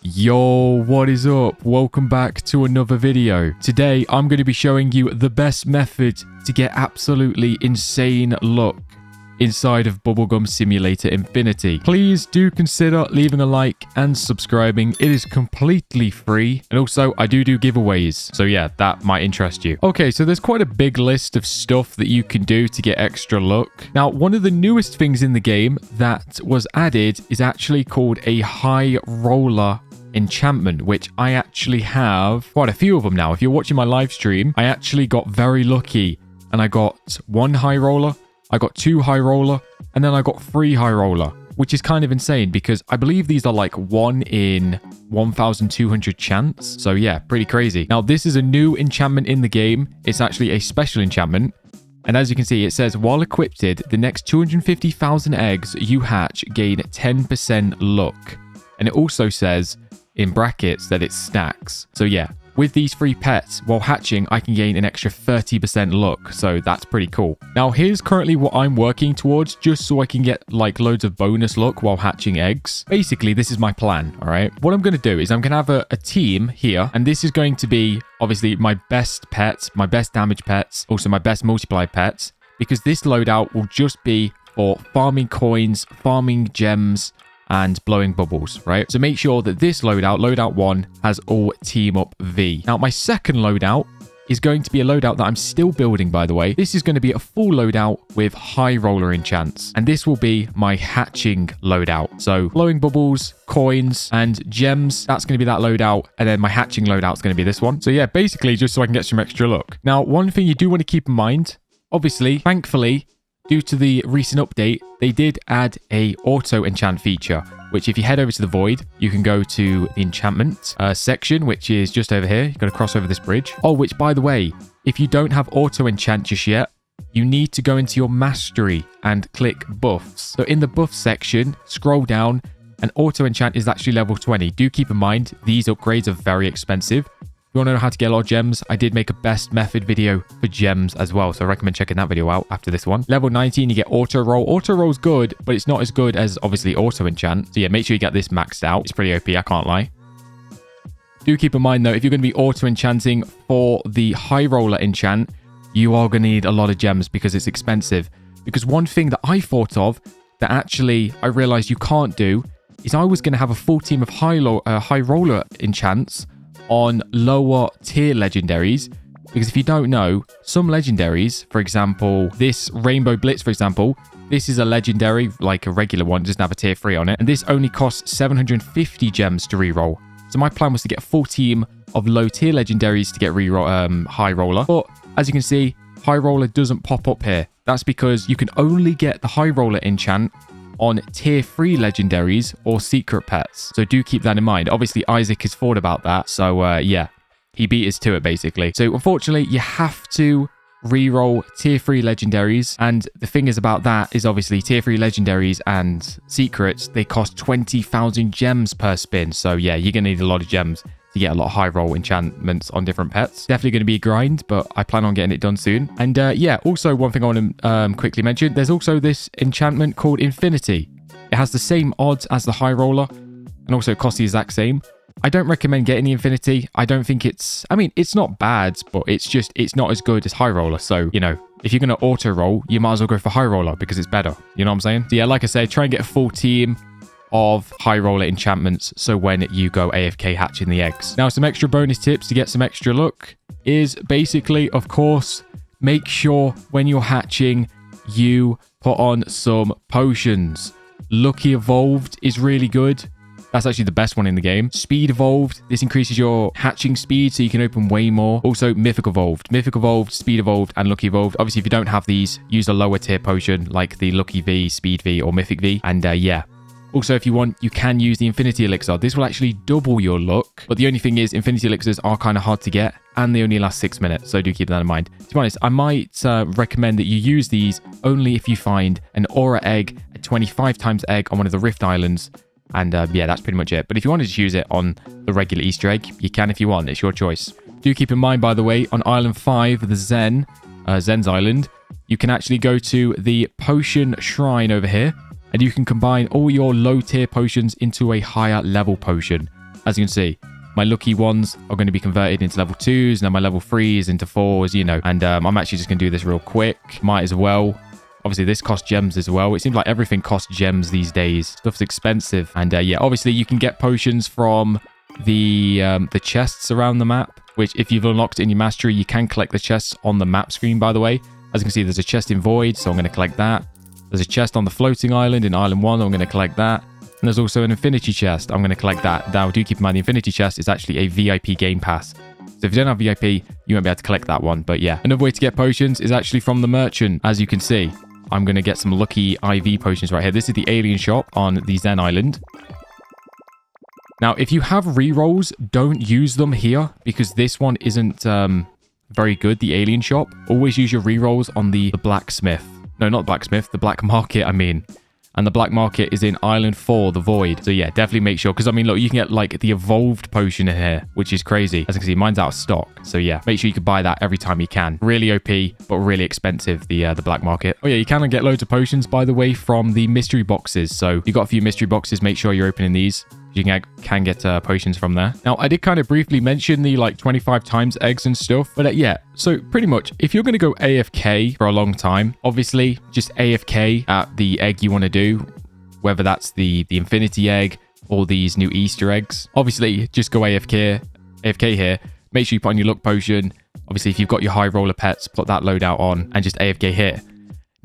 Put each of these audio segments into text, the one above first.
Yo, what is up? Welcome back to another video. Today, I'm going to be showing you the best method to get absolutely insane luck inside of Bubblegum Simulator Infinity. Please do consider leaving a like and subscribing. It is completely free. And also, I do giveaways. So yeah, that might interest you. Okay, so there's quite a big list of stuff that you can do to get extra luck. Now, one of the newest things in the game that was added is actually called a high roller enchantment, which I actually have quite a few of them now. If you're watching my live stream, I actually got very lucky and I got one high roller, I got two high roller, and then I got three high roller, which is kind of insane because I believe these are like 1 in 1,200 chance. So yeah, pretty crazy. Now, this is a new enchantment in the game. It's actually a special enchantment. And as you can see, it says, while equipped, the next 250,000 eggs you hatch gain 10% luck. And it also says in brackets that it stacks. So yeah, with these free pets, while hatching, I can gain an extra 30% luck. So that's pretty cool. Now, here's currently what I'm working towards, just so I can get like loads of bonus luck while hatching eggs. Basically, this is my plan, all right? What I'm going to do is I'm going to have a team here, and this is going to be obviously my best pets, my best damage pets, also my best multiply pets, because this loadout will just be for farming coins, farming gems, and blowing bubbles, right? So make sure that this loadout 1, has all team up V. Now, my second loadout is going to be a loadout that I'm still building, by the way. This is going to be a full loadout with high roller enchants. And this will be my hatching loadout. So blowing bubbles, coins, and gems, that's going to be that loadout. And then my hatching loadout is going to be this one. So yeah, basically just so I can get some extra luck. Now, one thing you do want to keep in mind, obviously, thankfully, due to the recent update, they did add a auto enchant feature, which if you head over to the void, you can go to the enchantment section, which is just over here. You've got to cross over this bridge. Oh, which by the way, if you don't have auto enchant just yet, you need to go into your mastery and click buffs. So in the buff section, scroll down, and auto enchant is actually level 20. Do keep in mind, these upgrades are very expensive. If you want to know how to get a lot of gems, I did make a best method video for gems as well, so I recommend checking that video out after this one. Level 19, you get auto roll. Auto roll's good, but it's not as good as obviously auto enchant. So yeah, make sure you get this maxed out. It's pretty OP, I can't lie. Do keep in mind though, if you're going to be auto enchanting for the high roller enchant, you are going to need a lot of gems because it's expensive. Because one thing that I thought of that actually I realized you can't do is I was going to have a full team of high roller enchants on lower tier legendaries, because if you don't know, some legendaries, for example, this Rainbow Blitz, for example, this is a legendary, like a regular one, it doesn't have a tier 3 on it, and this only costs 750 gems to reroll. So my plan was to get a full team of low tier legendaries to get high roller, but as you can see, high roller doesn't pop up here. That's because you can only get the high roller enchant on tier 3 legendaries or secret pets. So do keep that in mind. Obviously, Isaac has thought about that. So yeah, he beat us to it basically. So unfortunately, you have to reroll tier 3 legendaries. And the thing is about that is obviously tier 3 legendaries and secrets, they cost 20,000 gems per spin. So yeah, you're going to need a lot of gems to get a lot of high roll enchantments on different pets. Definitely going to be a grind, but I plan on getting it done soon. And yeah, also one thing I want to quickly mention, there's also this enchantment called Infinity. It has the same odds as the high roller, and also it costs the exact same. I don't recommend getting the Infinity. I don't think it's, I mean, it's not bad, but it's not as good as high roller. So, you know, if you're going to auto roll, you might as well go for high roller because it's better. You know what I'm saying? So yeah, like I said, try and get a full team of high roller enchantments so when you go AFK hatching the eggs. Now, some extra bonus tips to get some extra luck is basically, of course, make sure when you're hatching, you put on some potions. Lucky Evolved is really good. That's actually the best one in the game. Speed Evolved. This increases your hatching speed so you can open way more. Also, Mythic Evolved. Mythic Evolved, Speed Evolved, and Lucky Evolved. Obviously, if you don't have these, use a lower tier potion like the Lucky V, Speed V, or Mythic V. And yeah. Also, if you want, you can use the Infinity Elixir. This will actually double your luck. But the only thing is, Infinity Elixirs are kind of hard to get, and they only last 6 minutes. So do keep that in mind. To be honest, I might recommend that you use these only if you find an Aura Egg, a 25 times egg on one of the Rift Islands. And yeah, that's pretty much it. But if you wanted to use it on the regular Easter egg, you can if you want. It's your choice. Do keep in mind, by the way, on Island 5, the Zen's Island, you can actually go to the Potion Shrine over here. And you can combine all your low tier potions into a higher level potion. as you can see, my lucky ones are going to be converted into level 2s. Now my level 3s into 4s, you know. And I'm actually just going to do this real quick. Might as well. Obviously, this costs gems as well. It seems like everything costs gems these days. Stuff's expensive. And yeah, obviously, you can get potions from the chests around the map, which if you've unlocked it in your mastery, you can collect the chests on the map screen, by the way. As you can see, there's a chest in Void, so I'm going to collect that. There's a chest on the floating island in Island 1. I'm going to collect that. And there's also an Infinity chest. I'm going to collect that. Now, do keep in mind, the Infinity chest is actually a VIP game pass. So if you don't have VIP, you won't be able to collect that one. But yeah, another way to get potions is actually from the merchant. As you can see, I'm going to get some lucky IV potions right here. This is the alien shop on the Zen Island. Now, if you have rerolls, don't use them here because this one isn't very good, the alien shop. Always use your rerolls on the blacksmith. No, not blacksmith, the black market, I mean. And the black market is in Island 4, the Void. So yeah, definitely make sure. Because I mean, look, you can get like the evolved potion in here, which is crazy. As you can see, mine's out of stock. So yeah, make sure you can buy that every time you can. Really OP, but really expensive, the black market. Oh yeah, you can get loads of potions, by the way, from the mystery boxes. So you got a few mystery boxes. Make sure you're opening these. You can get potions from there. Now, I did kind of briefly mention the like 25 times eggs and stuff. But yeah, so pretty much if you're going to go AFK for a long time, obviously just AFK at the egg you want to do, whether that's the infinity egg or these new Easter eggs. Obviously, just go AFK here. Make sure you put on your luck potion. Obviously, if you've got your high roller pets, put that loadout on and just AFK here.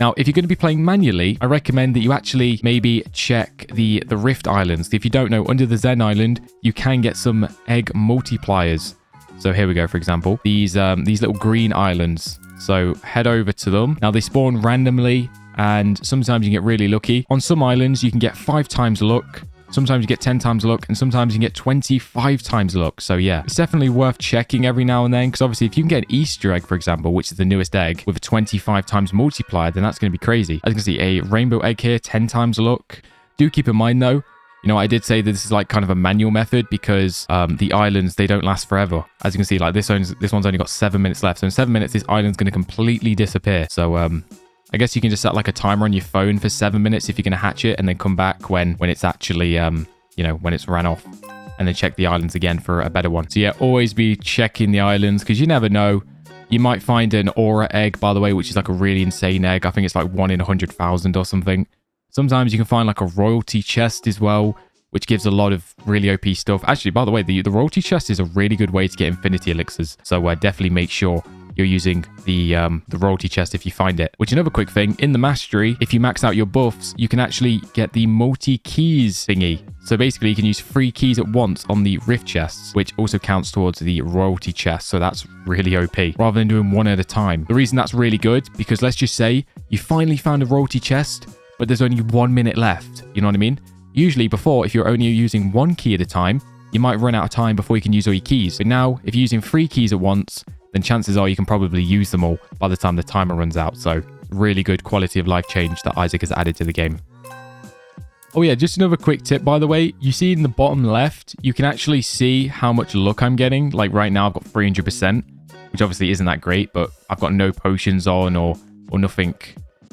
Now, if you're going to be playing manually, I recommend that you actually maybe check the Rift Islands. If you don't know, under the Zen Island, you can get some egg multipliers. So here we go, for example. These little green islands. So head over to them. Now, they spawn randomly, and sometimes you get really lucky. On some islands, you can get 5 times luck. Sometimes you get 10 times luck, and sometimes you can get 25 times luck. So yeah, it's definitely worth checking every now and then, because obviously if you can get an Easter egg, for example, which is the newest egg, with a 25 times multiplier, then that's going to be crazy. As you can see, a rainbow egg here, 10 times luck. Do keep in mind though, you know, I did say that this is like kind of a manual method because the islands, they don't last forever. As you can see, like this one's only got 7 minutes left. So in 7 minutes, this island's going to completely disappear. So I guess you can just set like a timer on your phone for 7 minutes if you're going to hatch it, and then come back when it's actually, you know, when it's ran off, and then check the islands again for a better one. So yeah, always be checking the islands because you never know. You might find an aura egg, by the way, which is like a really insane egg. I think it's like 1 in 100,000 or something. Sometimes you can find like a royalty chest as well, which gives a lot of really OP stuff. Actually, by the way, the royalty chest is a really good way to get infinity elixirs. So definitely make sure you're using the royalty chest if you find it. Which, another quick thing, in the mastery, if you max out your buffs, you can actually get the multi-keys thingy. So basically, you can use 3 keys at once on the rift chests, which also counts towards the royalty chest. So that's really OP, rather than doing one at a time. The reason that's really good, because let's just say you finally found a royalty chest, but there's only 1 minute left. You know what I mean? Usually before, if you're only using 1 key at a time, you might run out of time before you can use all your keys. But now, if you're using 3 keys at once, then chances are you can probably use them all by the time the timer runs out. So really good quality of life change that Isaac has added to the game. Oh yeah, just another quick tip, by the way. You see in the bottom left, you can actually see how much luck I'm getting. Like right now, I've got 300%, which obviously isn't that great, but I've got no potions on or nothing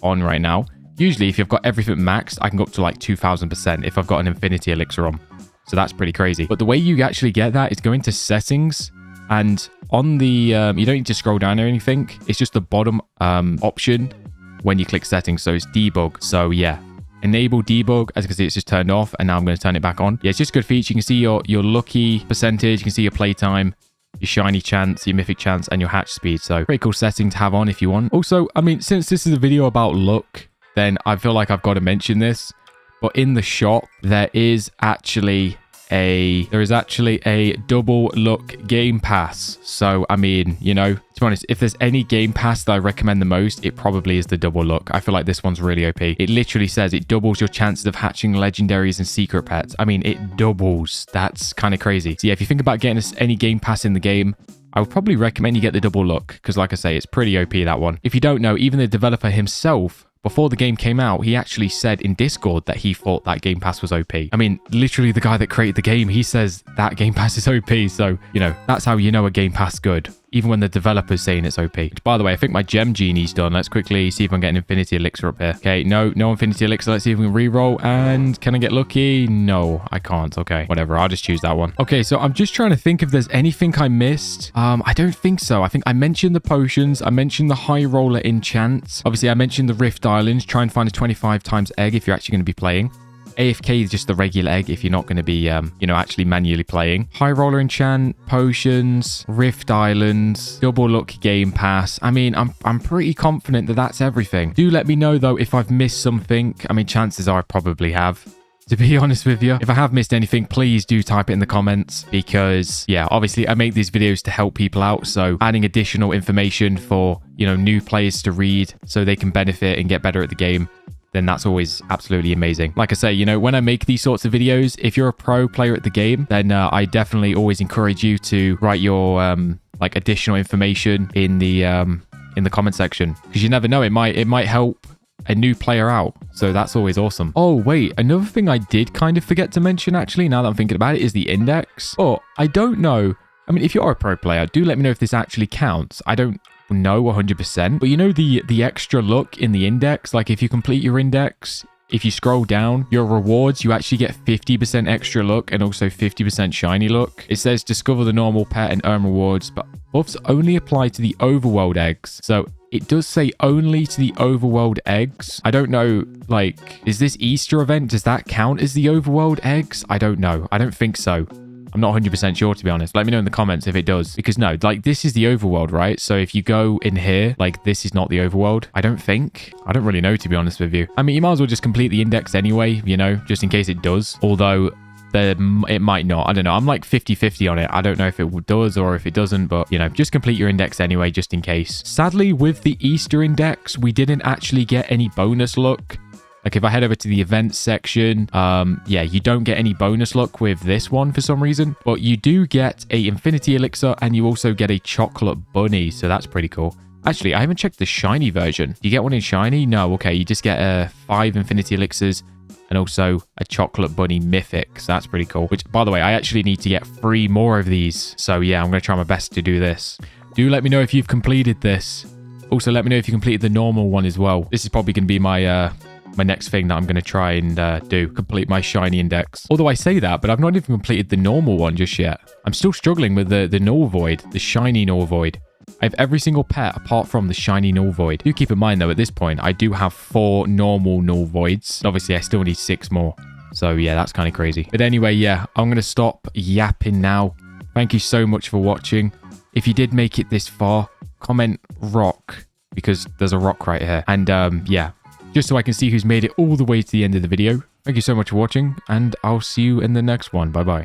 on right now. Usually, if you've got everything maxed, I can go up to like 2,000% if I've got an infinity elixir on. So that's pretty crazy. But the way you actually get that is go into settings, and on the, you don't need to scroll down or anything. It's just the bottom option when you click settings. So it's debug. So yeah, enable debug. As you can see, it's just turned off, and now I'm going to turn it back on. Yeah, it's just a good feature. You can see your lucky percentage. You can see your playtime, your shiny chance, your mythic chance, and your hatch speed. So pretty cool setting to have on if you want. Also, I mean, since this is a video about luck, then I feel like I've got to mention this. But in the shop, there is actually a double luck game pass. So I mean, you know, to be honest, if there's any game pass that I recommend the most, it probably is the double luck. I feel like this one's really OP. It literally says it doubles your chances of hatching legendaries and secret pets. I mean, it doubles. That's kind of crazy. So yeah, if you think about getting any game pass in the game, I would probably recommend you get the double luck, because like I say, it's pretty OP, that one. If you don't know, even the developer himself, before the game came out, he actually said in Discord that he thought that Game Pass was OP. I mean, literally the guy that created the game, he says that Game Pass is OP. So, you know, that's how you know a Game Pass good. even when the developer's saying it's OP. Which, by the way, I think my gem genie's done. Let's quickly see if I can get an infinity elixir up here. Okay, no infinity elixir. Let's see if we can re-roll. And can I get lucky? No, I can't. Okay, whatever. I'll just choose that one. Okay, so I'm just trying to think if there's anything I missed. I don't think so. I think I mentioned the potions. I mentioned the high roller enchants. Obviously, I mentioned the Rift Islands. Try and find a 25 times egg if you're actually going to be playing. AFK is just the regular egg if you're not going to be, actually manually playing. High roller enchant, potions, Rift Islands, double luck game pass. I mean, I'm pretty confident that that's everything. Do let me know, though, if I've missed something. I mean, chances are I probably have. To be honest with you, if I have missed anything, please do type it in the comments because, yeah, obviously I make these videos to help people out. So adding additional information for, new players to read so they can benefit and get better at the game, then that's always absolutely amazing. Like I say, when I make these sorts of videos, if you're a pro player at the game, then I definitely always encourage you to write your additional information in the comment section because you never know, it might help a new player out. So that's always awesome. Oh, wait, another thing I did kind of forget to mention, actually, now that I'm thinking about it, is the index. Oh, I don't know. I mean, if you're a pro player, do let me know if this actually counts. I don't know 100%, but the extra luck in the index, like if you complete your index, if you scroll down, your rewards, you actually get 50% extra luck and also 50% shiny luck. It says discover the normal pet and earn rewards, but buffs only apply to the overworld eggs. So it does say only to the overworld eggs. I don't know, is this Easter event? Does that count as the overworld eggs? I don't know. I don't think so. I'm not 100% sure, to be honest. Let me know in the comments if it does. Because no, this is the overworld, right? So if you go in here, this is not the overworld. I don't think. I don't really know, to be honest with you. I mean, you might as well just complete the index anyway, just in case it does. Although it might not. I don't know. I'm 50-50 on it. I don't know if it does or if it doesn't, but just complete your index anyway, just in case. Sadly, with the Easter index, we didn't actually get any bonus luck. If I head over to the events section, you don't get any bonus luck with this one for some reason, but you do get a infinity elixir and you also get a chocolate bunny. So that's pretty cool. Actually, I haven't checked the shiny version. Do you get one in shiny? No. Okay. You just get 5 infinity elixirs and also a chocolate bunny mythic. So that's pretty cool. Which, by the way, I actually need to get 3 more of these. So yeah, I'm going to try my best to do this. Do let me know if you've completed this. Also, let me know if you completed the normal one as well. This is probably going to be my next thing that I'm going to try and do. Complete my shiny index. Although I say that, but I've not even completed the normal one just yet. I'm still struggling with the null void, the shiny null void. I have every single pet apart from the shiny null void. Do keep in mind, though, at this point, I do have 4 normal null voids. Obviously, I still need 6 more. So, yeah, that's kind of crazy. But anyway, yeah, I'm going to stop yapping now. Thank you so much for watching. If you did make it this far, comment rock because there's a rock right here. And, yeah, just so I can see who's made it all the way to the end of the video. Thank you so much for watching, and I'll see you in the next one. Bye-bye.